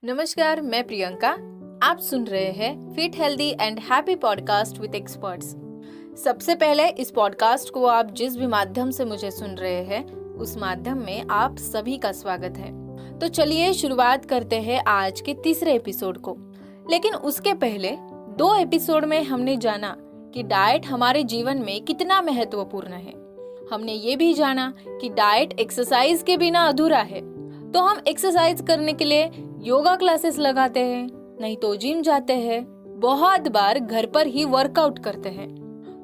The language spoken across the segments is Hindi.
नमस्कार, मैं प्रियंका। आप सुन रहे हैं fit healthy and happy podcast with experts. सबसे पहले इस पॉडकास्ट को आप जिस भी माध्यम से मुझे सुन रहे हैं उस माध्यम में आप सभी का स्वागत है। तो चलिए शुरुआत करते हैं आज के तीसरे एपिसोड को। लेकिन उसके पहले 2 एपिसोड में हमने जाना कि डाइट हमारे जीवन में कितना महत्वपूर्ण है। हमने ये भी जाना कि डाइट एक्सरसाइज के बिना अधूरा है। तो हम एक्सरसाइज करने के लिए योगा क्लासेस लगाते हैं, नहीं तो जिम जाते हैं, बहुत बार घर पर ही वर्कआउट करते हैं।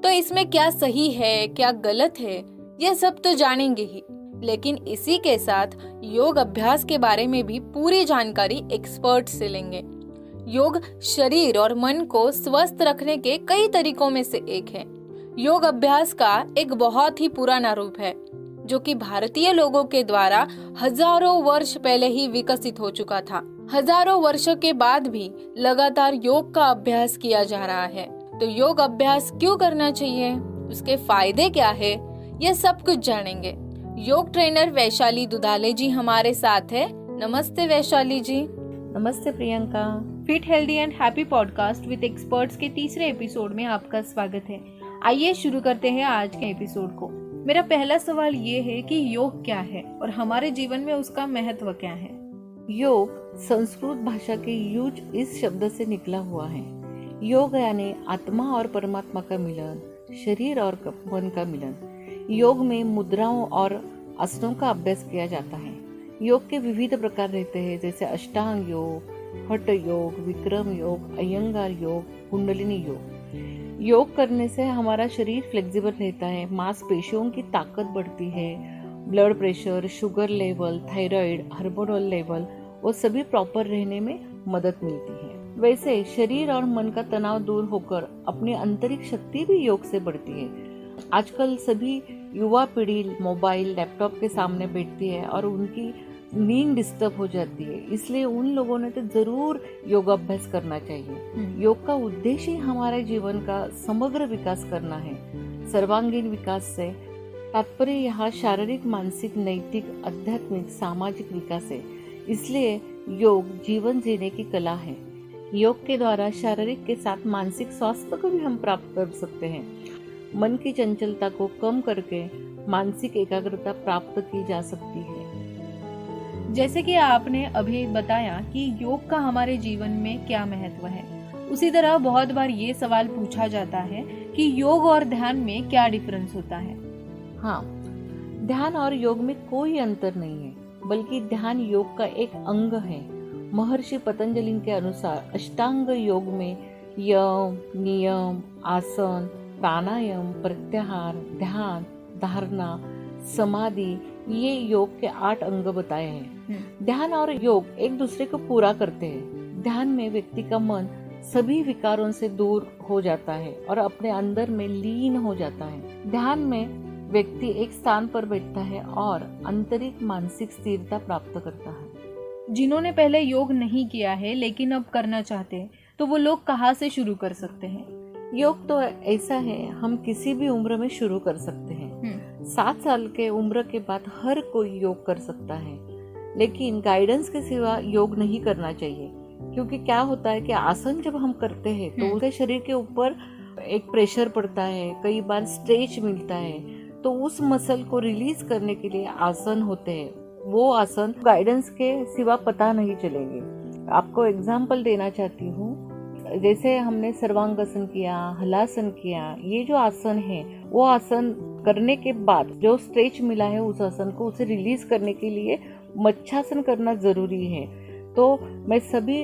तो इसमें क्या सही है, क्या गलत है, ये सब तो जानेंगे ही। लेकिन इसी के साथ योग अभ्यास के बारे में भी पूरी जानकारी एक्सपर्ट से लेंगे। योग शरीर और मन को स्वस्थ रखने के कई तरीकों में से एक है। योग अभ्यास का एक बहुत ही पुराना रूप है जो कि भारतीय लोगों के द्वारा हजारों वर्ष पहले ही विकसित हो चुका था। हजारों वर्षों के बाद भी लगातार योग का अभ्यास किया जा रहा है। तो योग अभ्यास क्यों करना चाहिए, उसके फायदे क्या है, ये सब कुछ जानेंगे। योग ट्रेनर वैशाली दुधाले जी हमारे साथ है। नमस्ते वैशाली जी। नमस्ते Priyanka. Fit healthy and happy podcast with experts के तीसरे एपिसोड में आपका स्वागत है। आइए शुरू करते हैं आज के एपिसोड को। मेरा पहला सवाल ये है कि योग क्या है और हमारे जीवन में उसका महत्व क्या है। योग संस्कृत भाषा के युज इस शब्द से निकला हुआ है। योग यानी आत्मा और परमात्मा का मिलन, शरीर और मन का मिलन। योग में मुद्राओं और आसनों का अभ्यास किया जाता है। योग के विविध प्रकार रहते हैं, जैसे अष्टांग योग, हठ योग, विक्रम योग, अयंगार योग, कुंडलिनी योग। योग करने से हमारा शरीर फ्लेक्सिबल रहता है, मांसपेशियों की ताकत बढ़ती है, blood pressure, sugar level, thyroid, hormonal level वो सभी प्रॉपर रहने में मदद मिलती है। वैसे शरीर और मन का तनाव दूर होकर अपनी आंतरिक शक्ति भी योग से बढ़ती है। आजकल सभी युवा पीढ़ी मोबाइल, लैपटॉप के सामने बैठती है और उनकी नींद डिस्टर्ब हो जाती है, इसलिए उन लोगों ने तो जरूर योगाभ्यास करना चाहिए। योग का उद्देश्य ही हमारे जीवन का समग्र विकास करना है। सर्वांगीण विकास से तात्पर्य यहाँ शारीरिक, मानसिक, नैतिक, आध्यात्मिक, सामाजिक विकास है। इसलिए योग जीवन जीने की कला है। योग के द्वारा शारीरिक के साथ मानसिक स्वास्थ्य को भी हम प्राप्त कर सकते हैं। मन की चंचलता को कम करके मानसिक एकाग्रता प्राप्त की जा सकती है। जैसे कि आपने अभी बताया कि योग का हमारे जीवन में क्या महत्व है, उसी तरह बहुत बार ये सवाल पूछा जाता है कि योग और ध्यान में क्या डिफरेंस होता है। हाँ, ध्यान और योग में कोई अंतर नहीं है, बल्कि ध्यान योग का एक अंग है। महर्षि पतंजलि के अनुसार अष्टांग योग में यम, नियम, आसन, प्राणायाम, प्रत्याहार, ध्यान, धारणा, समाधि ये योग के 8 अंग बताए हैं। ध्यान और योग एक दूसरे को पूरा करते हैं। ध्यान में व्यक्ति का मन सभी विकारों से दूर हो जाता है और अपने अंदर में लीन हो जाता है। ध्यान में व्यक्ति एक स्थान पर बैठता है और आंतरिक मानसिक स्थिरता प्राप्त करता है। जिन्होंने पहले योग नहीं किया है लेकिन अब करना चाहते हैं, तो वो लोग कहाँ से शुरू कर सकते हैं? योग तो ऐसा है, हम किसी भी उम्र में शुरू कर सकते हैं। 7 साल के उम्र के बाद हर कोई योग कर सकता है, लेकिन गाइडेंस के सिवा योग नहीं करना चाहिए। क्योंकि क्या होता है कि आसन जब हम करते हैं तो उसके शरीर के ऊपर एक प्रेशर पड़ता है, कई बार स्ट्रेच मिलता है, तो उस मसल को रिलीज करने के लिए आसन होते हैं। वो आसन गाइडेंस के सिवा पता नहीं चलेंगे। आपको एग्जाम्पल देना चाहती हूँ, जैसे हमने सर्वांगासन किया, हलासन किया, ये जो आसन है वो आसन करने के बाद जो स्ट्रेच मिला है उस आसन को उसे रिलीज करने के लिए मच्छासन करना जरूरी है। तो मैं सभी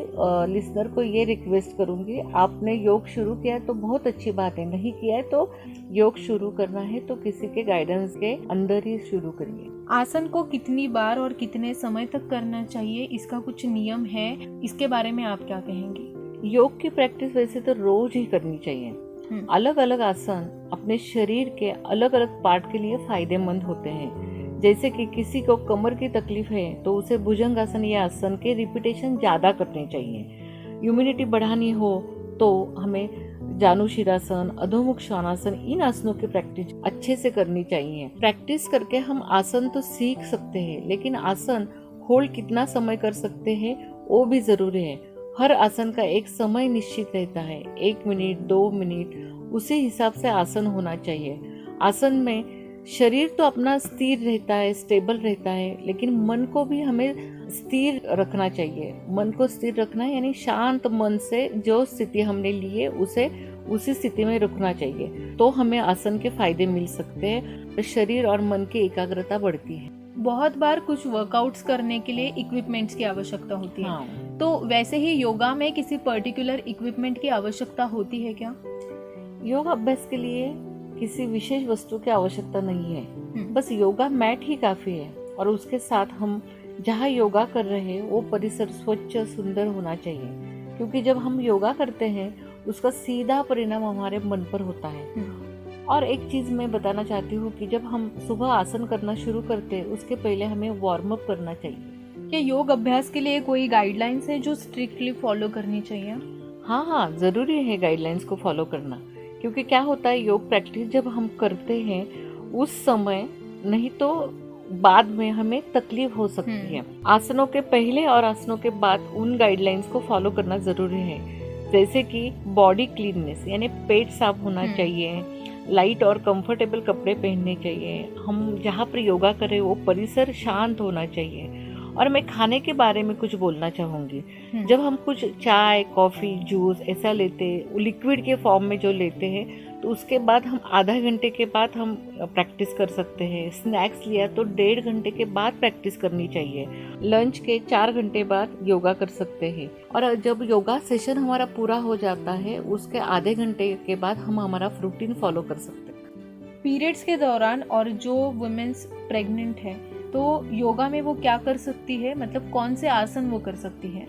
लिसनर को ये रिक्वेस्ट करूंगी, आपने योग शुरू किया तो बहुत अच्छी बात है, नहीं किया है तो योग शुरू करना है तो किसी के गाइडेंस के अंदर ही शुरू करिए। आसन को कितनी बार और कितने समय तक करना चाहिए, इसका कुछ नियम है, इसके बारे में आप क्या कहेंगे? योग की प्रैक्टिस वैसे तो रोज ही करनी चाहिए। अलग अलग आसन अपने शरीर के अलग अलग पार्ट के लिए फायदेमंद होते हैं। जैसे कि किसी को कमर की तकलीफ है तो उसे भुजंगासन या आसन के रिपीटेशन ज्यादा करने चाहिए। इम्यूनिटी बढ़ानी हो तो हमें जानुशिरासन, अधोमुख श्वानासन, इन आसनों की प्रैक्टिस अच्छे से करनी चाहिए। प्रैक्टिस करके हम आसन तो सीख सकते हैं, लेकिन आसन होल्ड कितना समय कर सकते हैं वो भी ज़रूरी है। हर आसन का एक समय निश्चित रहता है, 1 मिनट 2 मिनट, उसी हिसाब से आसन होना चाहिए। आसन में शरीर तो अपना स्थिर रहता है, स्टेबल रहता है, लेकिन मन को भी हमें स्थिर रखना चाहिए। मन को स्थिर रखना है यानी शांत मन से जो स्थिति हमने ली है उसे उसी स्थिति में रखना चाहिए, तो हमें आसन के फायदे मिल सकते हैं। शरीर और मन की एकाग्रता बढ़ती है। बहुत बार कुछ वर्कआउट्स करने के लिए इक्विपमेंट्स की आवश्यकता होती है। हाँ। तो वैसे ही योगा में किसी पर्टिकुलर इक्विपमेंट की आवश्यकता होती है क्या? योग अभ्यास के लिए किसी विशेष वस्तु की आवश्यकता नहीं है, बस योगा मैट ही काफी है। और उसके साथ हम जहाँ योगा कर रहे हैं वो परिसर स्वच्छ सुंदर होना चाहिए, क्योंकि जब हम योगा करते हैं उसका सीधा परिणाम हमारे मन पर होता है। और एक चीज मैं बताना चाहती हूँ कि जब हम सुबह आसन करना शुरू करते हैं उसके पहले हमें वार्म अप करना चाहिए। क्या योग अभ्यास के लिए कोई गाइडलाइंस है जो स्ट्रिक्टली फॉलो करनी चाहिए? हाँ, जरूरी है गाइडलाइंस को फॉलो करना, क्योंकि क्या होता है योग प्रैक्टिस जब हम करते हैं उस समय नहीं तो बाद में हमें तकलीफ हो सकती है। आसनों के पहले और आसनों के बाद उन गाइडलाइंस को फॉलो करना जरूरी है, जैसे कि बॉडी क्लीननेस यानी पेट साफ होना चाहिए, लाइट और कंफर्टेबल कपड़े पहनने चाहिए, हम जहाँ पर योगा करें वो परिसर शांत होना चाहिए। और मैं खाने के बारे में कुछ बोलना चाहूँगी। जब हम कुछ चाय, कॉफ़ी, जूस ऐसा लेते हैं, लिक्विड के फॉर्म में जो लेते हैं, तो उसके बाद हम आधा घंटे के बाद हम प्रैक्टिस कर सकते हैं। स्नैक्स लिया तो 1.5 घंटे के बाद प्रैक्टिस करनी चाहिए। लंच के 4 घंटे बाद योगा कर सकते हैं। और जब योगा सेशन हमारा पूरा हो जाता है उसके आधे घंटे के बाद हम हमारा रूटीन फॉलो कर सकते हैं। पीरियड्स के दौरान और जो वुमेन्स प्रेग्नेंट है तो योगा में वो क्या कर सकती है, मतलब कौन से आसन वो कर सकती है?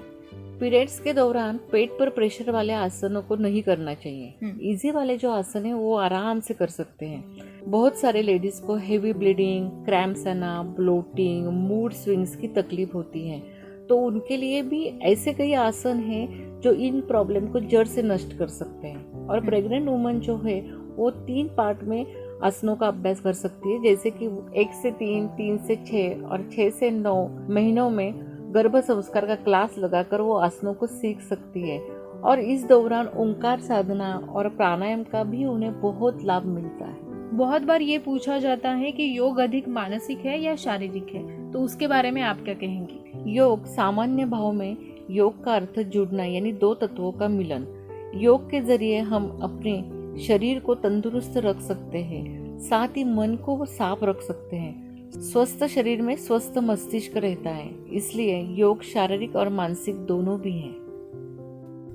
पीरियड्स के दौरान पेट पर प्रेशर वाले आसनों को नहीं करना चाहिए। इजी वाले जो आसन है वो आराम से कर सकते हैं। बहुत सारे लेडीज को हेवी ब्लीडिंग, क्रैम्प्स आना, ब्लोटिंग, मूड स्विंग्स की तकलीफ होती है, तो उनके लिए भी ऐसे कई आसन हैं जो इन प्रॉब्लम को जड़ से नष्ट कर सकते हैं। और प्रेग्नेंट वुमन जो है वो 3 पार्ट में आसनों का अभ्यास कर सकती है, जैसे कि 1 से 3, 3 से 6 और 6 से 9 महीनों में गर्भ संस्कार का क्लास लगाकर वो आसनों को सीख सकती है। और इस दौरान ओंकार साधना और प्राणायाम का भी उन्हें बहुत लाभ मिलता है। बहुत बार ये पूछा जाता है कि योग अधिक मानसिक है या शारीरिक है, तो उसके बारे में आप क्या कहेंगी? योग सामान्य भाव में योग का अर्थ जुड़ना यानी 2 तत्वों का मिलन। योग के जरिए हम अपने शरीर को तंदुरुस्त रख सकते हैं, साथ ही मन को साफ रख सकते हैं। स्वस्थ शरीर में स्वस्थ मस्तिष्क रहता है, इसलिए योग शारीरिक और मानसिक दोनों भी है।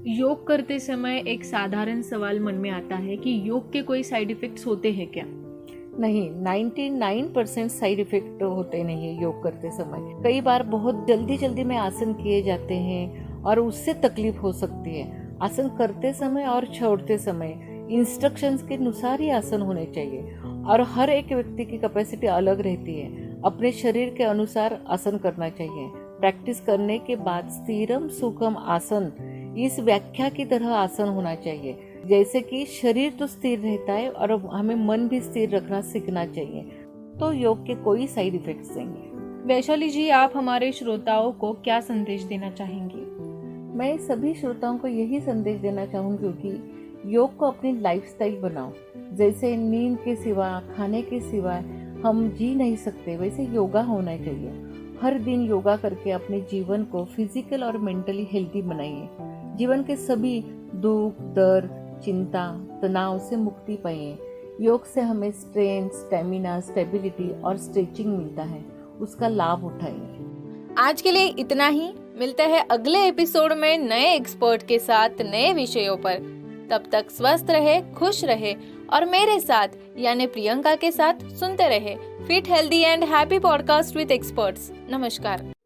योग करते समय एक साधारण सवाल मन में आता है कि योग के कोई साइड इफेक्ट्स होते हैं क्या? नहीं, 99% साइड इफेक्ट होते नहीं है योग करते समय। कई बार बहुत जल्दी में आसन किए जाते हैं और उससे तकलीफ हो सकती है। आसन करते समय और छोड़ते समय इंस्ट्रक्शंस के अनुसार ही आसन होने चाहिए, और हर एक व्यक्ति की कैपेसिटी अलग रहती है। अपने शरीर के अनुसार आसन करना चाहिए। प्रैक्टिस करने के बाद स्थिरम सुखम आसन इस व्याख्या की तरह आसन होना चाहिए, जैसे कि शरीर तो स्थिर रहता है और हमें मन भी स्थिर रखना सीखना चाहिए। तो योग के कोई साइड इफेक्ट्स नहीं है। वैशाली जी, आप हमारे श्रोताओं को क्या संदेश देना चाहेंगी? मैं सभी श्रोताओं को यही संदेश देना चाहूँगी कि योग को अपनी लाइफस्टाइल बनाओ। जैसे नींद के सिवा, खाने के सिवा हम जी नहीं सकते, वैसे योगा होना चाहिए। हर दिन योगा करके अपने जीवन को फिजिकल और मेंटली हेल्दी बनाइए। जीवन के सभी दुख, दर्द, चिंता, तनाव से मुक्ति पाइए। योग से हमें स्ट्रेंथ, स्टेमिना, स्टेबिलिटी और स्ट्रेचिंग मिलता है, उसका लाभ उठाइए। आज के लिए इतना ही। मिलते हैं अगले एपिसोड में नए एक्सपर्ट के साथ नए विषयों पर। तब तक स्वस्थ रहे, खुश रहे और मेरे साथ यानी प्रियंका के साथ सुनते रहे fit healthy and happy podcast with experts. नमस्कार।